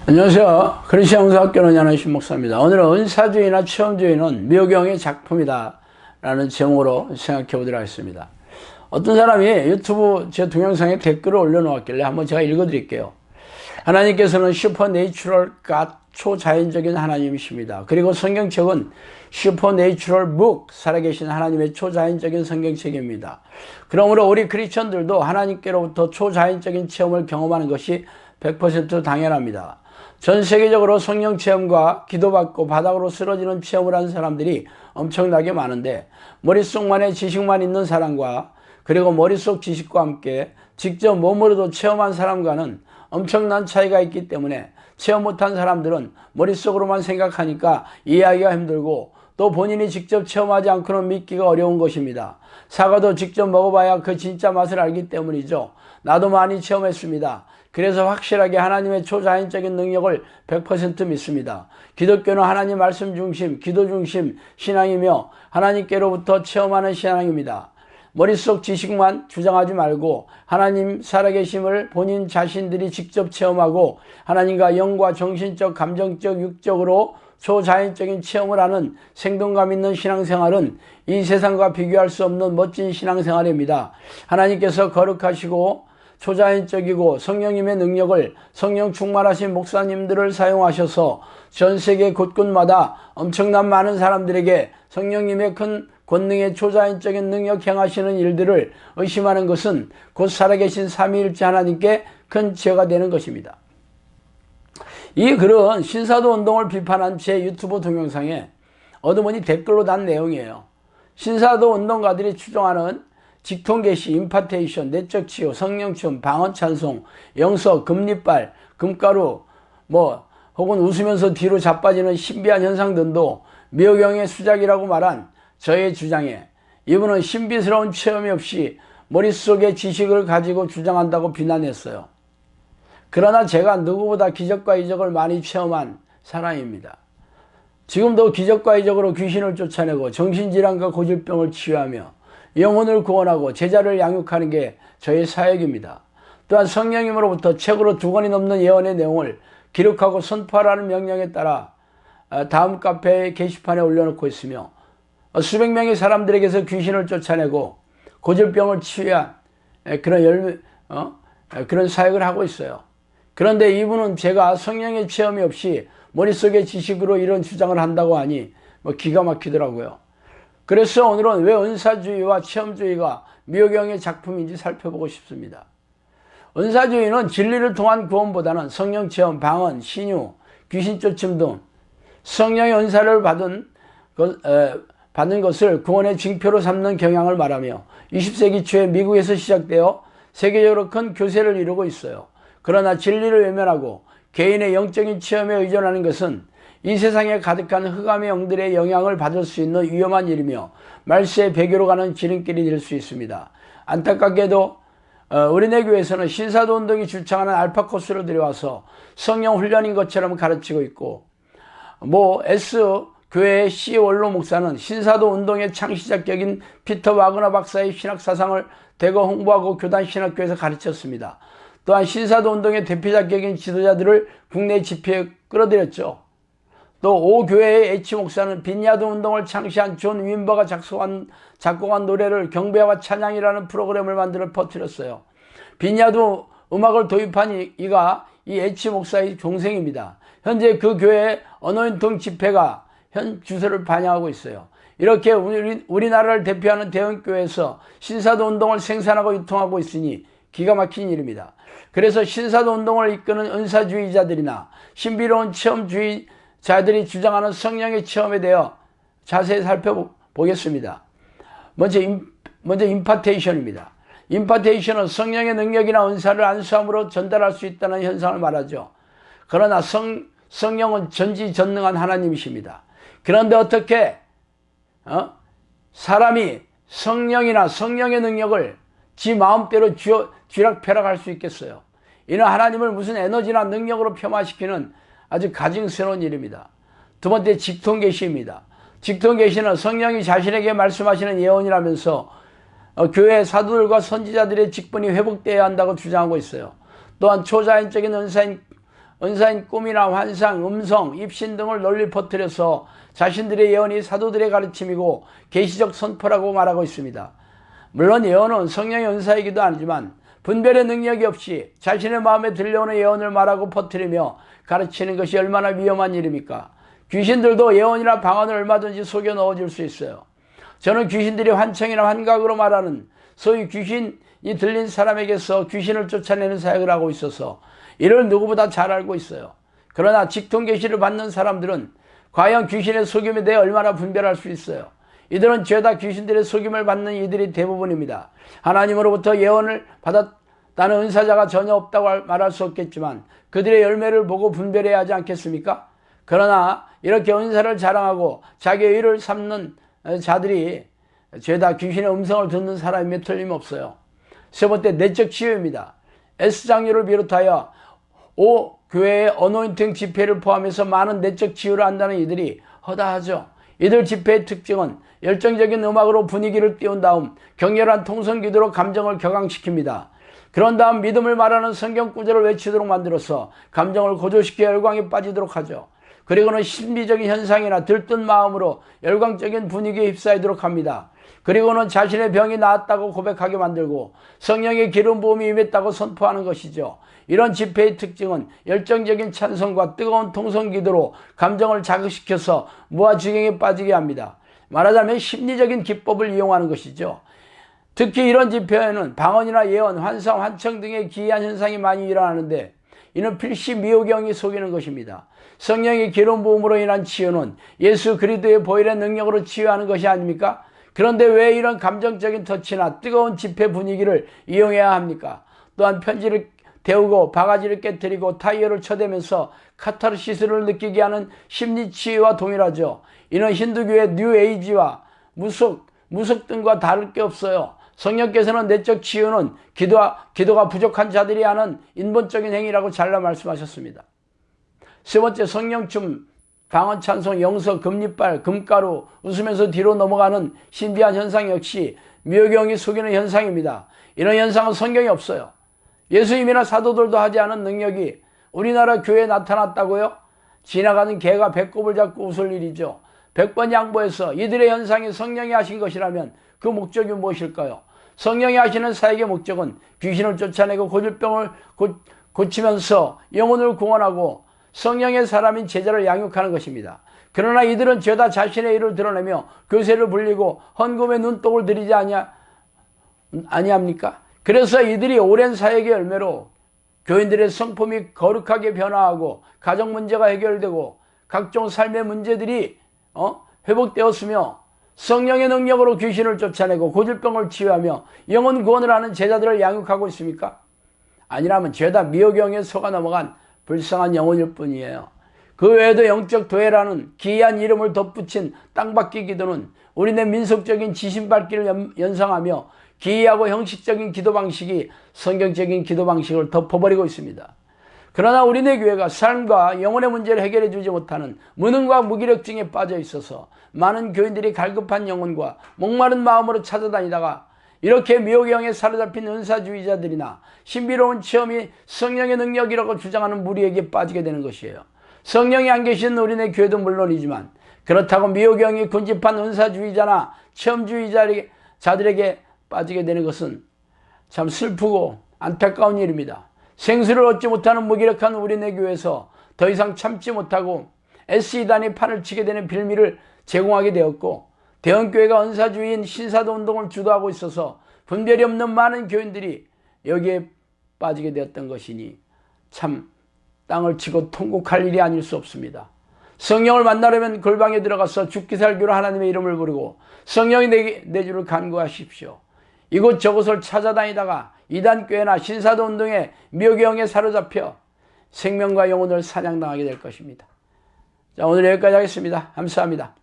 안녕하세요. 크리스천 영성학교는 연하신 목사입니다. 오늘은 은사주의나 체험주의는 묘경의 작품이다 라는 제목으로 생각해 보도록 하겠습니다. 어떤 사람이 유튜브 제 동영상에 댓글을 올려놓았길래 한번 제가 읽어드릴게요. 하나님께서는 슈퍼내추럴 갓, 초자연적인 하나님이십니다. 그리고 성경책은 슈퍼내추럴 북, 살아계신 하나님의 초자연적인 성경책입니다. 그러므로 우리 크리스천들도 하나님께로부터 초자연적인 체험을 경험하는 것이 100% 당연합니다. 전 세계적으로 성령 체험과 기도받고 바닥으로 쓰러지는 체험을 한 사람들이 엄청나게 많은데, 머릿속만의 지식만 있는 사람과 그리고 머릿속 지식과 함께 직접 몸으로도 체험한 사람과는 엄청난 차이가 있기 때문에 체험 못한 사람들은 머릿속으로만 생각하니까 이해하기가 힘들고, 또 본인이 직접 체험하지 않고는 믿기가 어려운 것입니다. 사과도 직접 먹어봐야 그 진짜 맛을 알기 때문이죠. 나도 많이 체험했습니다. 그래서 확실하게 하나님의 초자연적인 능력을 100% 믿습니다. 기독교는 하나님 말씀 중심, 기도 중심 신앙이며 하나님께로부터 체험하는 신앙입니다. 머릿속 지식만 주장하지 말고 하나님 살아계심을 본인 자신들이 직접 체험하고 하나님과 영과 정신적, 감정적, 육적으로 초자연적인 체험을 하는 생동감 있는 신앙생활은 이 세상과 비교할 수 없는 멋진 신앙생활입니다. 하나님께서 거룩하시고 초자연적이고 성령님의 능력을 성령 충만하신 목사님들을 사용하셔서 전 세계 곳곳마다 엄청난 많은 사람들에게 성령님의 큰 권능의 초자연적인 능력 행하시는 일들을 의심하는 것은 곧 살아계신 삼위일체 하나님께 큰 죄가 되는 것입니다. 이 글은 신사도 운동을 비판한 제 유튜브 동영상에 어드머니 댓글로 단 내용이에요. 신사도 운동가들이 추종하는 직통계시, 임파테이션, 내적 치유, 성령 체험, 방언 찬송, 영서, 금리빨, 금가루, 혹은 웃으면서 뒤로 자빠지는 신비한 현상 등도 묘경의 수작이라고 말한 저의 주장에 이분은 신비스러운 체험이 없이 머릿속에 지식을 가지고 주장한다고 비난했어요. 그러나 제가 누구보다 기적과 이적을 많이 체험한 사람입니다. 지금도 기적과 이적으로 귀신을 쫓아내고 정신질환과 고질병을 치유하며 영혼을 구원하고 제자를 양육하는 게 저의 사역입니다. 또한 성령님으로부터 책으로 2권이 넘는 예언의 내용을 기록하고 선포하라는 명령에 따라 다음 카페 게시판에 올려놓고 있으며 수백 명의 사람들에게서 귀신을 쫓아내고 고질병을 치유한 그런 사역을 하고 있어요. 그런데 이분은 제가 성령의 체험이 없이 머릿속의 지식으로 이런 주장을 한다고 하니 기가 막히더라고요. 그래서 오늘은 왜 은사주의와 체험주의가 묘경의 작품인지 살펴보고 싶습니다. 은사주의는 진리를 통한 구원보다는 성령 체험, 방언, 신유, 귀신 쫓음 등 성령의 은사를 받는 것을 구원의 징표로 삼는 경향을 말하며 20세기 초에 미국에서 시작되어 세계적으로 큰 교세를 이루고 있어요. 그러나 진리를 외면하고 개인의 영적인 체험에 의존하는 것은 이 세상에 가득한 흑암의 영들의 영향을 받을 수 있는 위험한 일이며 말세의 배교로 가는 지름길이 될 수 있습니다. 안타깝게도 우리네 교회에서는 신사도 운동이 주창하는 알파 코스로 들여와서 성령 훈련인 것처럼 가르치고 있고, 교회의 C 원로 목사는 신사도 운동의 창시자격인 피터 와그너 박사의 신학 사상을 대거 홍보하고 교단 신학교에서 가르쳤습니다. 또한 신사도 운동의 대표자격인 지도자들을 국내 집회에 끌어들였죠. 또 오교회의 H 목사는 빈야드 운동을 창시한 존 윈버가 작곡한 노래를 경배와 찬양이라는 프로그램을 만들어 퍼뜨렸어요. 빈야드 음악을 도입한 이가 이 H 목사의 동생입니다. 현재 그 교회의 어노인팅 집회가 현 주소를 반영하고 있어요. 이렇게 우리나라를 대표하는 대형교회에서 신사도 운동을 생산하고 유통하고 있으니 기가 막힌 일입니다. 그래서 신사도 운동을 이끄는 은사주의자들이나 신비로운 체험주의자들이 주장하는 성령의 체험에 대해 자세히 살펴보겠습니다. 먼저 임파테이션입니다. 임파테이션은 성령의 능력이나 은사를 안수함으로 전달할 수 있다는 현상을 말하죠. 그러나 성령은 전지전능한 하나님이십니다. 그런데 어떻게 사람이 성령이나 성령의 능력을 지 마음대로 쥐락펴락할 수 있겠어요? 이는 하나님을 무슨 에너지나 능력으로 폄하시키는 아주 가증스러운 일입니다. 두 번째, 직통계시입니다. 직통계시는 성령이 자신에게 말씀하시는 예언이라면서 교회 사도들과 선지자들의 직분이 회복되어야 한다고 주장하고 있어요. 또한 초자연적인 은사인 은사인 꿈이나 환상, 음성, 입신 등을 널리 퍼뜨려서 자신들의 예언이 사도들의 가르침이고 계시적 선포라고 말하고 있습니다. 물론 예언은 성령의 은사이기도 하지만 분별의 능력이 없이 자신의 마음에 들려오는 예언을 말하고 퍼뜨리며 가르치는 것이 얼마나 위험한 일입니까? 귀신들도 예언이나 방언을 얼마든지 속여 넣어줄 수 있어요. 저는 귀신들이 환청이나 환각으로 말하는 소위 귀신이 들린 사람에게서 귀신을 쫓아내는 사역을 하고 있어서 이를 누구보다 잘 알고 있어요. 그러나 직통계시를 받는 사람들은 과연 귀신의 속임에 대해 얼마나 분별할 수 있어요? 이들은 죄다 귀신들의 속임을 받는 이들이 대부분입니다. 하나님으로부터 예언을 받았다는 은사자가 전혀 없다고 말할 수 없겠지만 그들의 열매를 보고 분별해야 하지 않겠습니까? 그러나 이렇게 은사를 자랑하고 자기의 의를 삼는 자들이 죄다 귀신의 음성을 듣는 사람임에 틀림없어요. 세 번째, 내적 치유입니다. S장로를 비롯하여 5교회의 어노인팅 집회를 포함해서 많은 내적 치유를 한다는 이들이 허다하죠. 이들 집회의 특징은 열정적인 음악으로 분위기를 띄운 다음 격렬한 통성기도로 감정을 격앙시킵니다. 그런 다음 믿음을 말하는 성경 구절을 외치도록 만들어서 감정을 고조시켜 열광에 빠지도록 하죠. 그리고는 신비적인 현상이나 들뜬 마음으로 열광적인 분위기에 휩싸이도록 합니다. 그리고는 자신의 병이 나았다고 고백하게 만들고 성령의 기름 부음이 임했다고 선포하는 것이죠. 이런 집회의 특징은 열정적인 찬송과 뜨거운 통성기도로 감정을 자극시켜서 무아지경에 빠지게 합니다. 말하자면 심리적인 기법을 이용하는 것이죠. 특히 이런 집회에는 방언이나 예언, 환상, 환청 등의 기이한 현상이 많이 일어나는데 이는 필시 미호경이 속이는 것입니다. 성령의 기름 부음으로 인한 치유는 예수 그리스도의 보혈의 능력으로 치유하는 것이 아닙니까? 그런데 왜 이런 감정적인 터치나 뜨거운 집회 분위기를 이용해야 합니까? 또한 편지를 데우고 바가지를 깨뜨리고 타이어를 쳐대면서 카타르시스를 느끼게 하는 심리치유와 동일하죠. 이는 힌두교의 뉴에이지와 무속 등과 다를 게 없어요. 성령께서는 내적 치유는 기도가 부족한 자들이 하는 인본적인 행위라고 잘라 말씀하셨습니다. 세 번째, 성령춤, 방언 찬송, 영서, 금리빨, 금가루, 웃으면서 뒤로 넘어가는 신비한 현상 역시 미호경이 속이는 현상입니다. 이런 현상은 성경에 없어요. 예수님이나 사도들도 하지 않은 능력이 우리나라 교회에 나타났다고요? 지나가는 개가 배꼽을 잡고 웃을 일이죠. 100번 양보해서 이들의 현상이 성령이 하신 것이라면 그 목적이 무엇일까요? 성령이 하시는 사역의 목적은 귀신을 쫓아내고 고질병을 고치면서 영혼을 구원하고 성령의 사람인 제자를 양육하는 것입니다. 그러나 이들은 죄다 자신의 일을 드러내며 교세를 불리고 헌금에 눈독을 들이지 아니합니까? 그래서 이들이 오랜 사역의 열매로 교인들의 성품이 거룩하게 변화하고 가정 문제가 해결되고 각종 삶의 문제들이 회복되었으며 성령의 능력으로 귀신을 쫓아내고 고질병을 치유하며 영혼 구원을 하는 제자들을 양육하고 있습니까? 아니라면 죄다 미호경에 속아 넘어간 불쌍한 영혼일 뿐이에요. 그 외에도 영적 도회라는 기이한 이름을 덧붙인 땅받기 기도는 우리네 민속적인 지신밟기를 연상하며 기이하고 형식적인 기도 방식이 성경적인 기도 방식을 덮어버리고 있습니다. 그러나 우리네 교회가 삶과 영혼의 문제를 해결해 주지 못하는 무능과 무기력증에 빠져 있어서 많은 교인들이 갈급한 영혼과 목마른 마음으로 찾아다니다가 이렇게 미호경에 사로잡힌 은사주의자들이나 신비로운 체험이 성령의 능력이라고 주장하는 무리에게 빠지게 되는 것이에요. 성령이 안 계신 우리네 교회도 물론이지만 그렇다고 미호경이 군집한 은사주의자나 체험주의자들에게 빠지게 되는 것은 참 슬프고 안타까운 일입니다. 생수를 얻지 못하는 무기력한 우리네 교회에서 더 이상 참지 못하고 SE단이 판을 치게 되는 빌미를 제공하게 되었고 대형교회가 은사주의인 신사도 운동을 주도하고 있어서 분별이 없는 많은 교인들이 여기에 빠지게 되었던 것이니 참 땅을 치고 통곡할 일이 아닐 수 없습니다. 성령을 만나려면 골방에 들어가서 죽기 살기로 하나님의 이름을 부르고 성령이 내 주를 간구하십시오. 이곳저곳을 찾아다니다가 이단교회나 신사도 운동에 미호경에 사로잡혀 생명과 영혼을 사냥당하게 될 것입니다. 자, 오늘 여기까지 하겠습니다. 감사합니다.